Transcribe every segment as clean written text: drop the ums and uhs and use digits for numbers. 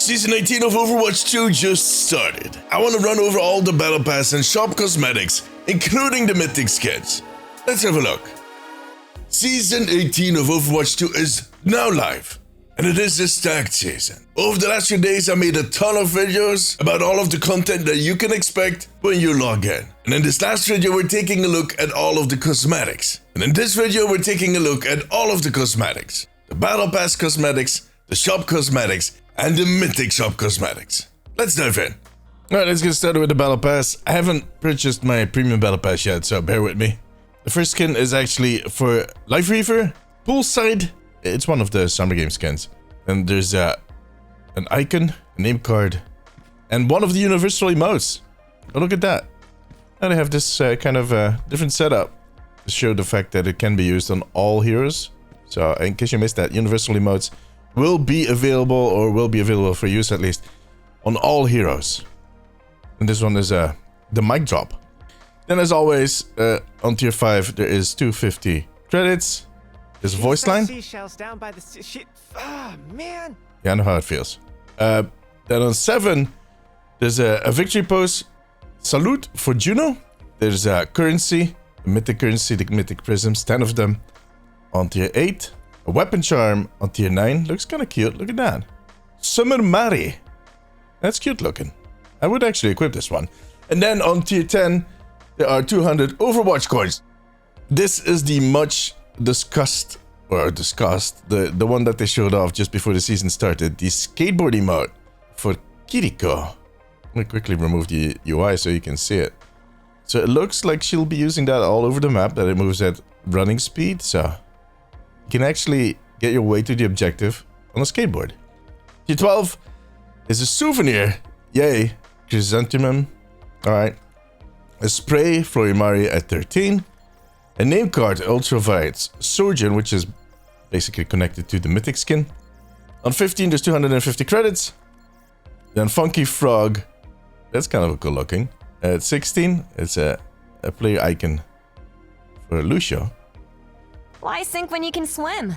Season 18 of Overwatch 2 just started. I want to run over all the battle pass and shop cosmetics, including the Mythic skins. Let's have a look. Season 18 of Overwatch 2 is now live, and it is a stacked season. Over the last few days, I made a ton of videos about all of the content that you can expect when you log in. And in this last video, we're taking a look at all of the cosmetics. And in this video, we're taking a look at all of the cosmetics. The battle pass cosmetics, the shop cosmetics, and the Mythic shop cosmetics. Let's dive in. Alright, let's get started with the battle pass. I haven't purchased my premium battle pass yet, so bear with me. The first skin is actually for Life Reaver, Poolside. It's one of the Summer Game skins. And there's an icon, a name card, and one of the universal emotes. Oh, look at that. Now they have this kind of different setup to show the fact that it can be used on all heroes. So in case you missed that, universal emotes will be available, or will be available for use at least, on all heroes. And this one is the mic drop. Then as always, on tier 5 there is 250 credits. There's a voice line. Seashells down by the shit. Ah, man. Yeah, I know how it feels. Then on 7, there's a victory pose. Salute for Juno. There's a currency, the mythic currency, the mythic prisms, 10 of them. On tier 8, a weapon charm on tier 9. Looks kind of cute. Look at that. Summer Mari. That's cute looking. I would actually equip this one. And then on tier 10, there are 200 Overwatch coins. This is the much discussed, the one that they showed off just before the season started. The skateboard emote for Kiriko. Let me quickly remove the UI so you can see it. So it looks like she'll be using that all over the map, that it moves at running speed. So you can actually get your way to the objective on a skateboard. Tier 12 is a souvenir. Yay. Chrysanthemum. Alright. A spray, Florimari at 13. A name card, Ultraviolet Sojourn, which is basically connected to the Mythic skin. On 15, there's 250 credits. Then Funky Frog. That's kind of cool looking. At 16, it's a player icon for Lucio. Why sink when you can swim?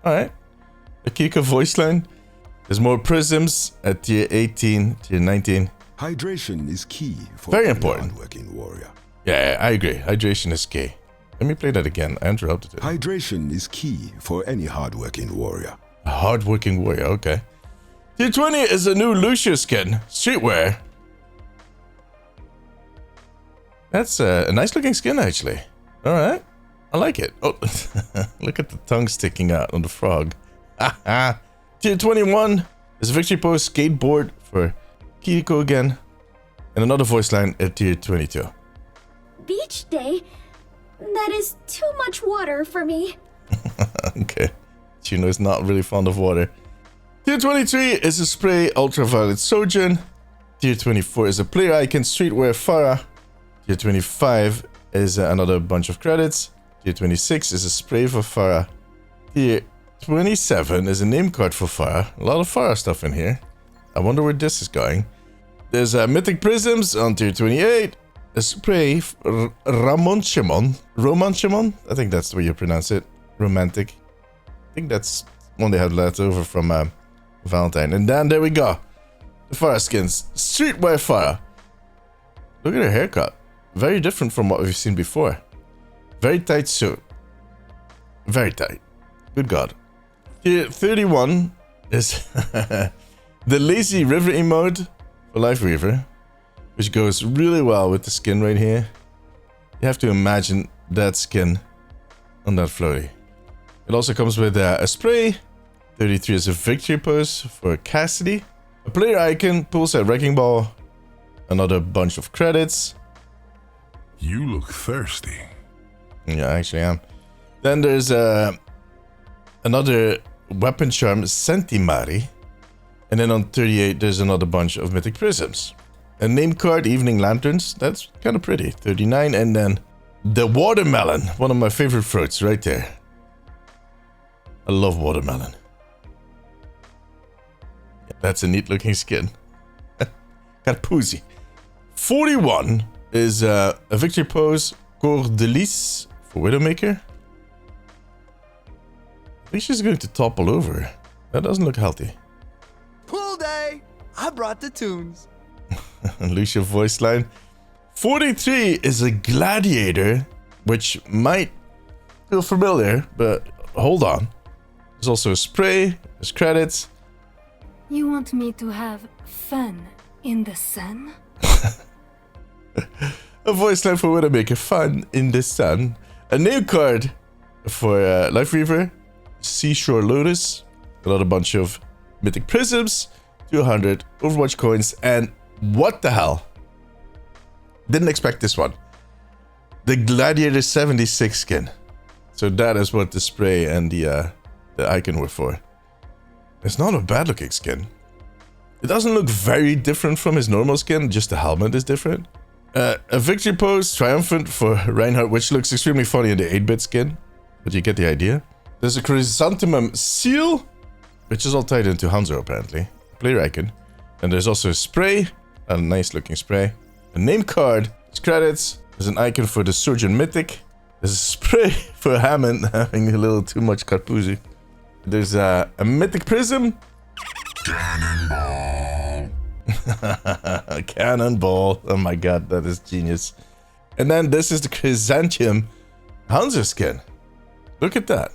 Alright. A Kiko voice line. There's more prisms at tier 18, tier 19. Hydration is key for Very important. hardworking warrior. Yeah, I agree. Hydration is key. Let me play that again. I interrupted it. Hydration is key for any hardworking warrior. A hardworking warrior, okay. Tier 20 is a new Lucio skin. Streetwear. That's a nice looking skin, actually. Alright. I like it. Oh, look at the tongue sticking out on the frog. Tier 21 is a victory pose skateboard for Kiriko again. And another voice line at tier 22. Beach day? That is too much water for me. Okay. Juno is not really fond of water. Tier 23 is a spray Ultraviolet Sojourn. Tier 24 is a player icon Streetwear Farah. Tier 25 is another bunch of credits. Tier 26 is a spray for Farah. Tier 27 is a name card for Farah. A lot of Farah stuff in here. I wonder where this is going. There's Mythic Prisms on tier 28. A spray Romanchemon. I think that's the way you pronounce it. Romantic. I think that's one they had left over from Valentine. And then there we go. The Farah skins. Streetwear Farah. Look at her haircut. Very different from what we've seen before. Very tight suit. Very tight. Good God. Tier 31 is the Lazy River emote for Life Reaver, which goes really well with the skin right here. You have to imagine that skin on that floaty. It also comes with a spray. 33 is a victory pose for Cassidy. A player icon, Poolside Wrecking Ball. Another bunch of credits. You look thirsty. Yeah, I actually am. Then there's another weapon charm, Sentimari. And then on 38, there's another bunch of Mythic Prisms. A name card, Evening Lanterns. That's kind of pretty. 39. And then the watermelon. One of my favorite fruits right there. I love watermelon. That's a neat looking skin. Got poozy. 41 is a victory pose, Cordelice for Widowmaker. I think she's going to topple over. That doesn't look healthy. Pool day. Hey, I brought the tunes. Lucia voice line. 43 is a gladiator, which might feel familiar, but hold on. There's also a spray, there's credits. You want me to have fun in the sun? A voice line for Widowmaker, fun in the sun. A name card for Life Reaver, Seashore Lotus, another bunch of Mythic Prisms, 200 Overwatch coins, and what the hell? Didn't expect this one. The Gladiator 76 skin. So that is what the spray and the icon were for. It's not a bad looking skin. It doesn't look very different from his normal skin, just the helmet is different. A victory pose, triumphant for Reinhardt, which looks extremely funny in the 8-bit skin. But you get the idea. There's a chrysanthemum seal, which is all tied into Hanzo apparently. Player icon. And there's also a spray, a nice looking spray. A name card, there's credits, there's an icon for the Surgeon Mythic. There's a spray for Hammond having a little too much Carpuzzi. There's a Mythic Prism. Cannonball. Cannonball. Oh my god, that is genius. And then this is the Chrysanthemum Hanzo skin. Look at that.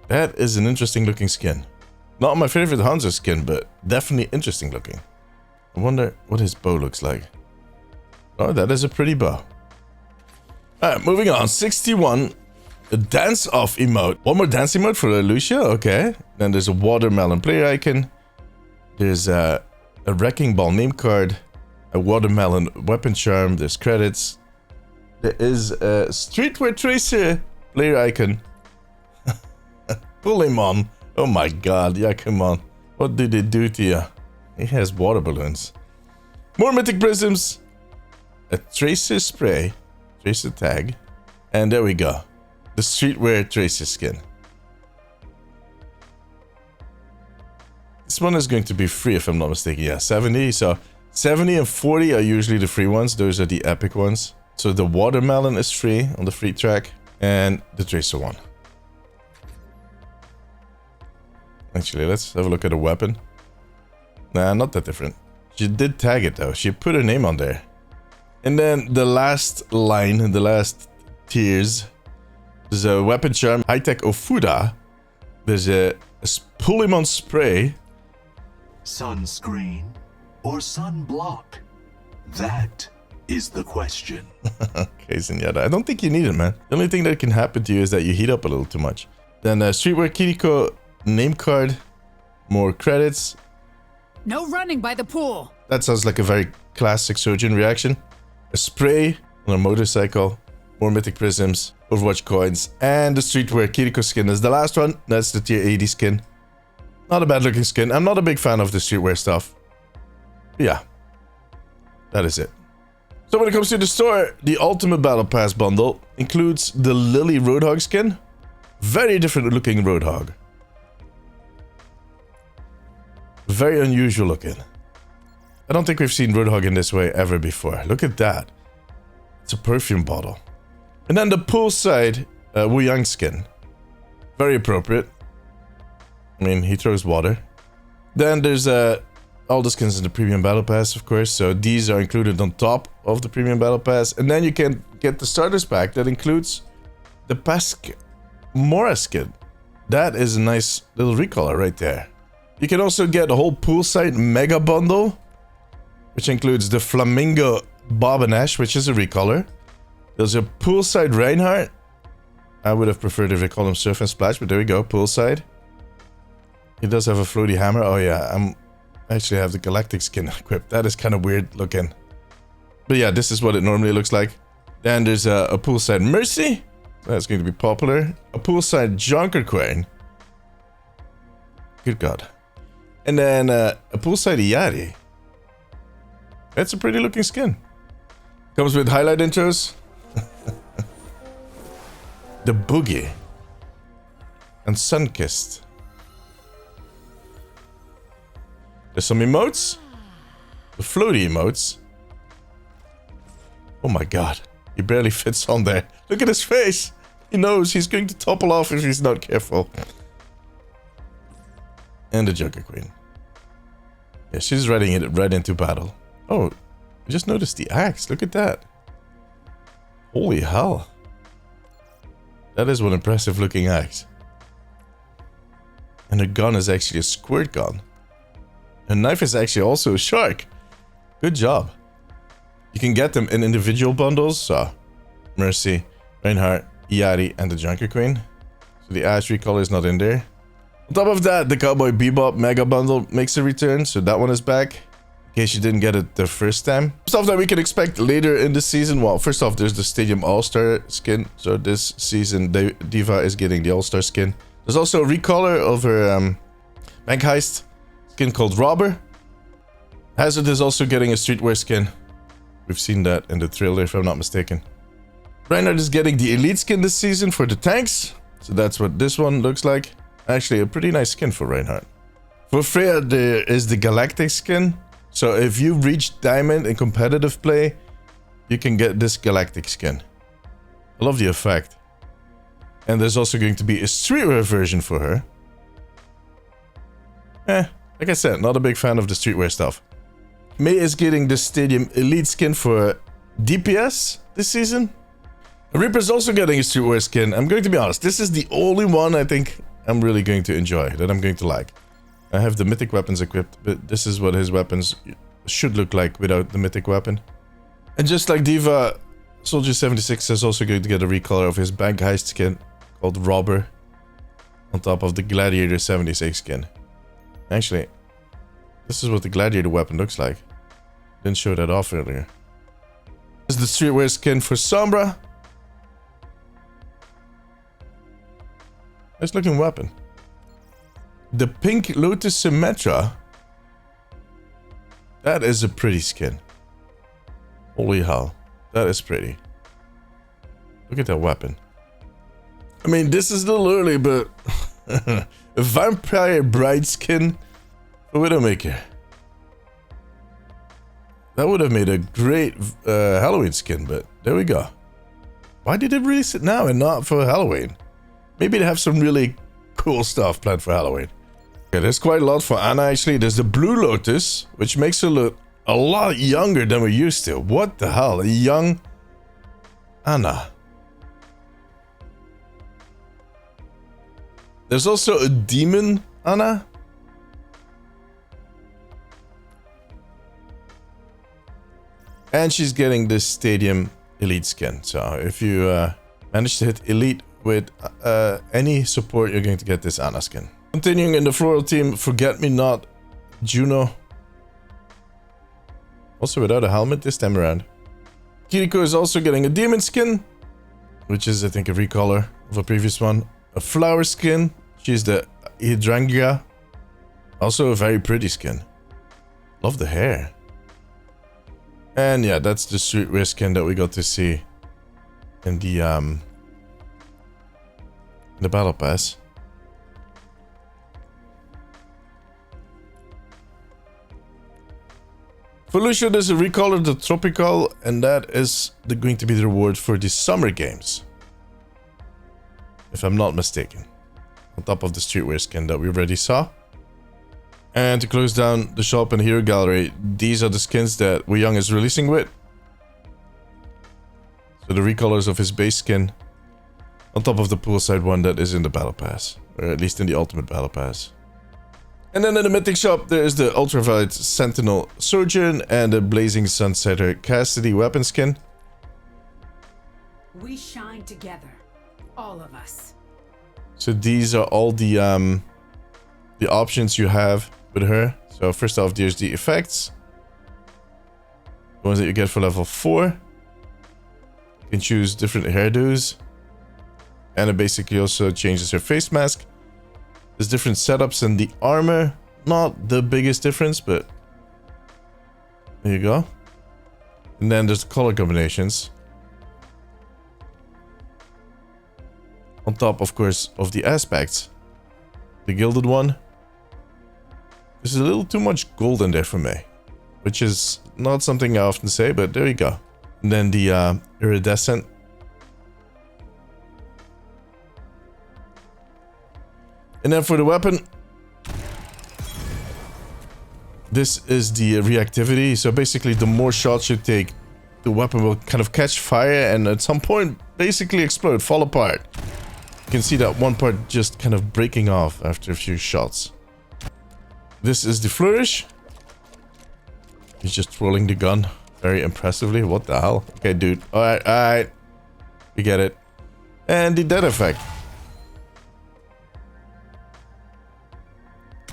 That is an interesting looking skin. Not my favorite Hanzo skin, but definitely interesting looking. I wonder what his bow looks like. Oh, that is a pretty bow. Alright, moving on. 61. A dance off emote. One more dance emote for Lucia. Okay. Then there's a watermelon player icon. There's a wrecking ball name card. A watermelon weapon charm. There's credits. There is a streetwear tracer player icon. Pull him on. Oh my god. Yeah, come on. What did they do to you? He has water balloons. More mythic prisms. A tracer spray. Tracer tag. And there we go. The streetwear tracer skin. This one is going to be free if I'm not mistaken. Yeah, 70. So 70 and 40 are usually the free ones. Those are the epic ones. So the watermelon is free on the free track. And the tracer one. Actually, let's have a look at the weapon. Nah, not that different. She did tag it though. She put her name on there. And then the last line, the last tiers. There's a weapon charm, high-tech Ofuda. There's a Spulimon spray. Sunscreen or sunblock? That is the question. Okay, Zenyatta. I don't think you need it, man. The only thing that can happen to you is that you heat up a little too much. Then Streetwear Kiriko name card. More credits. No running by the pool. That sounds like a very classic Surgeon reaction. A spray on a motorcycle. More mythic prisms, Overwatch coins, and the streetwear Kiriko skin is the last one. That's the tier 80 skin. Not a bad looking skin. I'm not a big fan of the streetwear stuff. But yeah, that is it. So when it comes to the store, the Ultimate Battle Pass bundle includes the Lily Roadhog skin. Very different looking Roadhog. Very unusual looking. I don't think we've seen Roadhog in this way ever before. Look at that. It's a perfume bottle. And then the poolside Wu Yang skin. Very appropriate. I mean, he throws water. Then there's all the skins in the Premium Battle Pass, of course. So these are included on top of the Premium Battle Pass. And then you can get the starters pack that includes the Pask Mora skin. That is a nice little recolor right there. You can also get a whole poolside mega bundle, which includes the Flamingo Bob and Ash, which is a recolor. There's a poolside Reinhardt. I would have preferred if they call him Surf and Splash, but there we go, poolside. He does have a floaty hammer. Oh yeah, I actually have the Galactic skin equipped. That is kind of weird looking. But yeah, this is what it normally looks like. Then there's a poolside Mercy. That's going to be popular. A poolside Jonker. Good god. And then a poolside Iyari. That's a pretty looking skin. Comes with highlight intros. The Boogie. And Sunkissed. There's some emotes. The floaty emotes. Oh my god. He barely fits on there. Look at his face. He knows he's going to topple off if he's not careful. And the Junker Queen. Yeah, she's riding it right into battle. Oh, I just noticed the axe. Look at that. Holy hell. That is one impressive looking axe. And the gun is actually a squirt gun. The knife is actually also a shark. Good job. You can get them in individual bundles. So, Mercy, Reinhardt, Iari, and the Junker Queen. So the Ash recolor is not in there. On top of that, the Cowboy Bebop Mega Bundle makes a return. So that one is back. In case you didn't get it the first time. Stuff that we can expect later in the season. Well, first off, there's the Stadium All-Star skin. So this season, Diva is getting the All-Star skin. There's also a recolor of her Bank Heist skin called Robber. Hazard is also getting a streetwear skin. We've seen that in the trailer, if I'm not mistaken. Reinhardt is getting the Elite skin this season for the tanks. So that's what this one looks like. Actually, a pretty nice skin for Reinhardt. For Freya, there is the Galactic skin. So if you reach Diamond in competitive play, you can get this Galactic skin. I love the effect. And there's also going to be a streetwear version for her. Like I said, not a big fan of the streetwear stuff. Mei is getting the Stadium Elite skin for DPS this season. Reaper's also getting a streetwear skin. I'm going to be honest, this is the only one I think I'm really going to enjoy, that I'm going to like. I have the Mythic weapons equipped, but this is what his weapons should look like without the Mythic weapon. And just like Diva, Soldier 76 is also going to get a recolor of his Bank Heist skin called Robber on top of the Gladiator 76 skin. Actually, this is what the Gladiator weapon looks like. Didn't show that off earlier. This is the streetwear skin for Sombra. Nice looking weapon. The Pink Lotus Symmetra. That is a pretty skin. Holy hell. That is pretty. Look at that weapon. I mean, this is a little early, but a Vampire Bride skin for Widowmaker. That would have made a great Halloween skin, but there we go. Why did it release it now and not for Halloween? Maybe they have some really cool stuff planned for Halloween. Okay, there's quite a lot for Anna actually. There's the Blue Lotus, which makes her look a lot younger than we're used to. What the hell? A young Anna. There's also a Demon Anna. And she's getting this Stadium Elite skin. So if you manage to hit Elite with any support, you're going to get this Anna skin. Continuing in the floral team, Forget Me Not Juno. Also without a helmet this time around. Kiriko is also getting a demon skin, which is I think a recolor of a previous one. A flower skin. She's the Hydrangea. Also a very pretty skin. Love the hair. And yeah, that's the streetwear skin that we got to see in the battle pass. For Lucio, there's a recolor, the Tropical, and that is going to be the reward for the summer games, if I'm not mistaken. On top of the streetwear skin that we already saw. And to close down the shop and hero gallery, these are the skins that Wei Young is releasing with. So the recolors of his base skin on top of the poolside one that is in the battle pass, or at least in the ultimate battle pass. And then in the Mythic shop, there is the Ultraviolet Sentinel Sojourn and the Blazing Sunsetter Cassidy weapon skin. We shine together, all of us. So these are all the options you have with her. So first off, there's the effects. The ones that you get for level 4. You can choose different hairdos. And it basically also changes her face mask. There's different setups in the armor. Not the biggest difference, but there you go. And then there's the color combinations. On top, of course, of the aspects. The gilded one. There's a little too much gold in there for me. Which is not something I often say, but there you go. And then the iridescent. And then for the weapon, This is the reactivity. So basically, the more shots you take, the weapon will kind of catch fire and at some point basically explode, fall apart. You can see that one part just kind of breaking off after a few shots. This is the flourish. He's just twirling the gun very impressively. What the hell? Okay, dude. Alright. We get it. And the dead effect.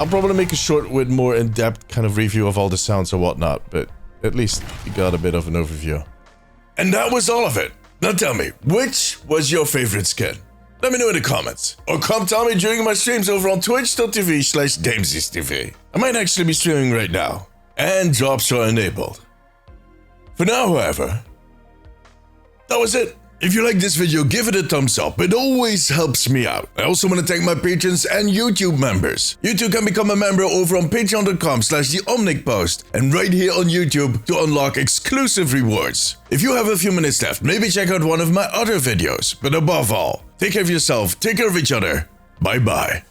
I'll probably make a short with more in-depth kind of review of all the sounds and whatnot, but at least you got a bit of an overview. And that was all of it. Now tell me, which was your favorite skin? Let me know in the comments. Or come tell me during my streams over on twitch.tv/DeemziesTV. I might actually be streaming right now. And drops are enabled. For now, however, that was it. If you like this video, give it a thumbs up. It always helps me out. I also want to thank my patrons and YouTube members. You too can become a member over on patreon.com/theomnicpost and right here on YouTube to unlock exclusive rewards. If you have a few minutes left, maybe check out one of my other videos. But above all, take care of yourself, take care of each other. Bye bye.